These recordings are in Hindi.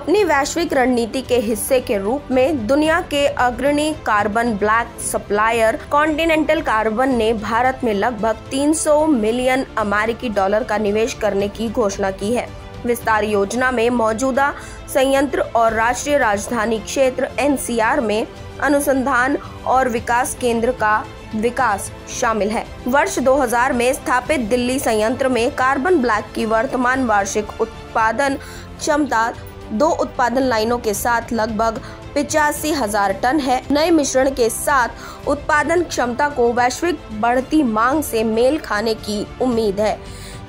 अपनी वैश्विक रणनीति के हिस्से के रूप में दुनिया के अग्रणी carbon black supplier continental carbon ने भारत में लगभग 300 मिलियन अमेरिकी डॉलर का निवेश करने की घोषणा की है। विस्तार योजना में मौजूदा संयंत्र और राष्ट्रीय राजधानी क्षेत्र NCR में अनुसंधान और विकास केंद्र का विकास शामिल है। वर्ष 2000 में स्थापित दिल्ली संयंत्र में कार्बन ब्लैक की वर्तमान वार्षिक उत्पादन क्षमता 2 उत्पादन लाइनों के साथ लगभग 85,000 टन है। नए मिश्रण के साथ उत्पादन क्षमता को वैश्विक बढ़ती मांग से मेल खाने की उम्मीद है।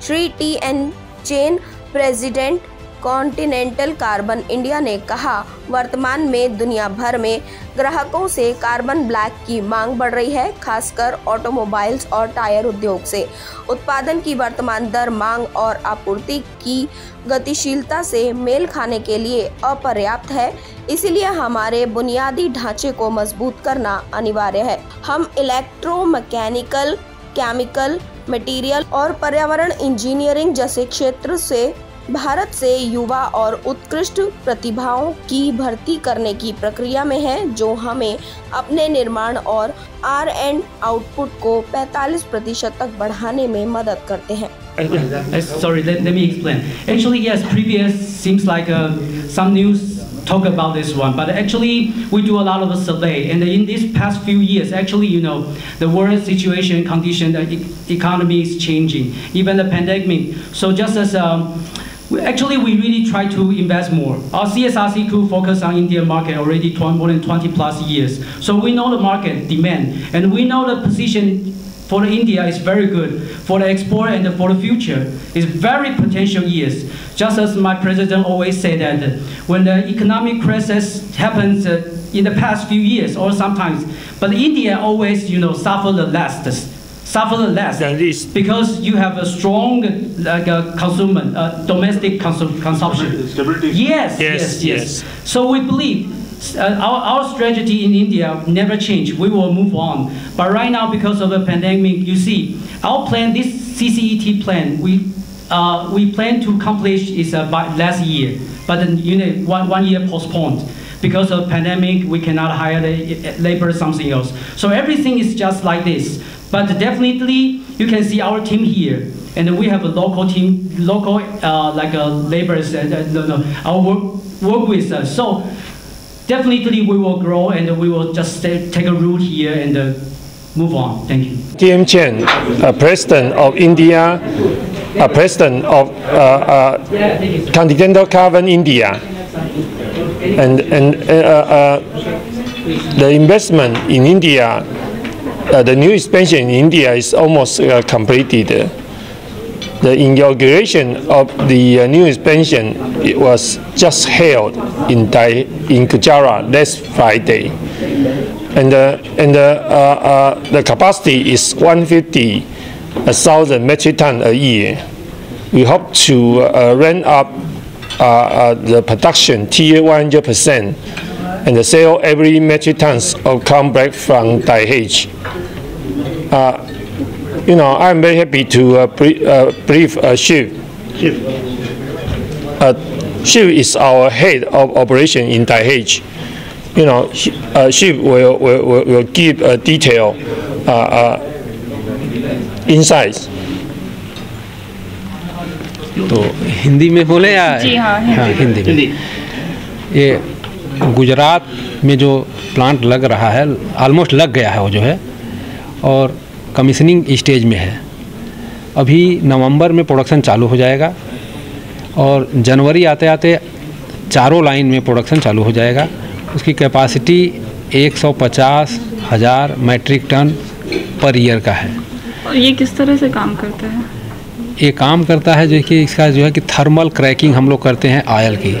Shri TN chain, president continental carbon India ने कहा, वर्तमान में दुनिया भर में ग्राहकों से कार्बन ब्लैक की मांग बढ़ रही है, खासकर ऑटोमोबाइल्स और टायर उद्योग से। उत्पादन की वर्तमान दर मांग और आपूर्ति की गतिशीलता से मेल खाने के लिए अपर्याप्त है, इसलिए हमारे बुनियादी ढांचे को मजबूत करना अनिवार्य है। हम इलेक्ट्रोमैकेनिकल, केमिकल, मटेरियल और पर्यावरण इंजीनियरिंग जैसे क्षेत्र से भारत से युवा और उत्कृष्ट प्रतिभाओं की भर्ती करने की प्रक्रिया में है, जो हमें अपने निर्माण और R&D आउटपुट को 45% तक बढ़ाने में मदद करते हैं। Sorry, let me explain. Actually, yes, previous seems like some news talk about this one, but actually we do a lot of survey, and in these past few years, actually, the world situation, condition, the economy is changing, even the pandemic. So just as actually, we really try to invest more. Our CSRC crew focus on Indian market already more than 20 plus years. So we know the market demand, and we know the position for India is very good. For the export and for the future, is very potential years. Just as my president always said that when the economic crisis happens in the past few years or sometimes, but India always, suffer the less because you have a strong consumer, domestic consumption. Stability. Yes. So we believe our strategy in India never change. We will move on. But right now, because of the pandemic, you see, our plan, this CCET plan, we plan to accomplish is by last year, but then 1 year postponed. Because of pandemic, we cannot hire the labor, something else. So everything is just like this. But definitely, you can see our team here, and we have a local team, laborers, our work with us. So definitely, we will grow, and we will just take a route here and move on. Thank you. TN Chen, President of India, President of Continental Carbon India, and the investment in India. The new expansion in India is almost completed. The inauguration of the new expansion was just held in Gujarat last Friday, and the capacity is 150,000 metric tons a year. We hope to ramp up the production to 100%. And sell every metric tons of carbon black from Daiichi. I'm very happy to brief Shiv. Shiv is our head of operation in Daiichi. Shiv will give detailed insights. तो हिंदी में बोले या? जी हाँ, हिंदी में। ये गुजरात में जो प्लांट लग रहा है, ऑलमोस्ट लग गया है वो जो है, और कमीशनिंग स्टेज में है। अभी नवंबर में प्रोडक्शन चालू हो जाएगा और जनवरी आते आते चारों लाइन में प्रोडक्शन चालू हो जाएगा। उसकी capacity 150,000 metric ton per year का है। और ये किस तरह से काम करता है? ये काम करता है देखिए, इसका जो है कि थर्मल क्रैकिंग हम लोग करते हैं ऑयल की।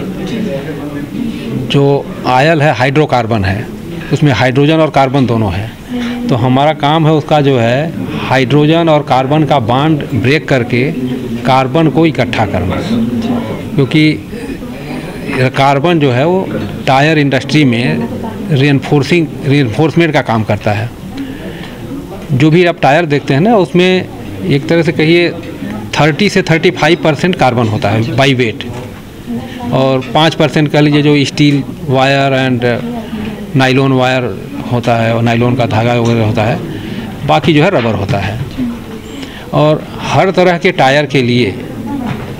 जो ऑयल है हाइड्रोकार्बन है, उसमें हाइड्रोजन और कार्बन दोनों है। तो हमारा काम है उसका जो है हाइड्रोजन और कार्बन का बॉन्ड ब्रेक करके कार्बन को इकट्ठा करना, क्योंकि कार्बन जो है वो टायर इंडस्ट्री में रीइंफोर्समेंट का काम करता है। जो भी आप टायर देखते हैं ना, उसमें एक तरह से कहिए 30 से 35% कार्बन होता है बाई वेट। और 5% कह लीजिए जो steel wire and nylon wire होता है और नाइलॉन का धागा वगैरह होता है, बाकी जो है रबर होता है। और हर तरह के टायर के लिए,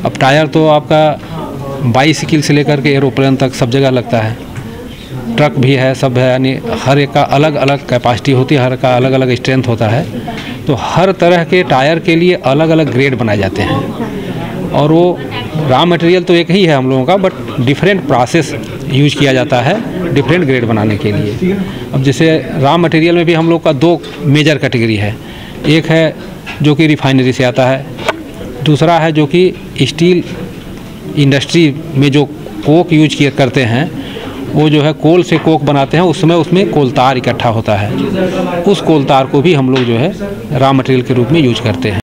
अब टायर तो आपका बाईसाइकिल से लेकर के एरोप्लेन तक सब जगह लगता है, ट्रक भी है, सब है, यानी हर एक का अलग अलग कैपेसिटी होती है, हर का अलग अलग स्ट्रेंथ होता है। तो हर तरह के टायर के लिए अलग अलग ग्रेड बनाए जाते हैं और वो रॉ मटेरियल तो एक ही है हम लोगों का, बट डिफरेंट प्रोसेस यूज किया जाता है डिफरेंट ग्रेड बनाने के लिए। अब जैसे रॉ मटेरियल में भी हम लोग का 2 मेजर कैटेगरी है, एक है जो कि रिफाइनरी से आता है, दूसरा है जो कि स्टील इंडस्ट्री में जो कोक यूज किए करते हैं, वो जो है कोल से कोक बनाते हैं, उस समय उसमें कोलतार इकट्ठा होता है, उस कोलतार को भी हम लोग जो है रॉ मटेरियल के रूप में यूज करते हैं।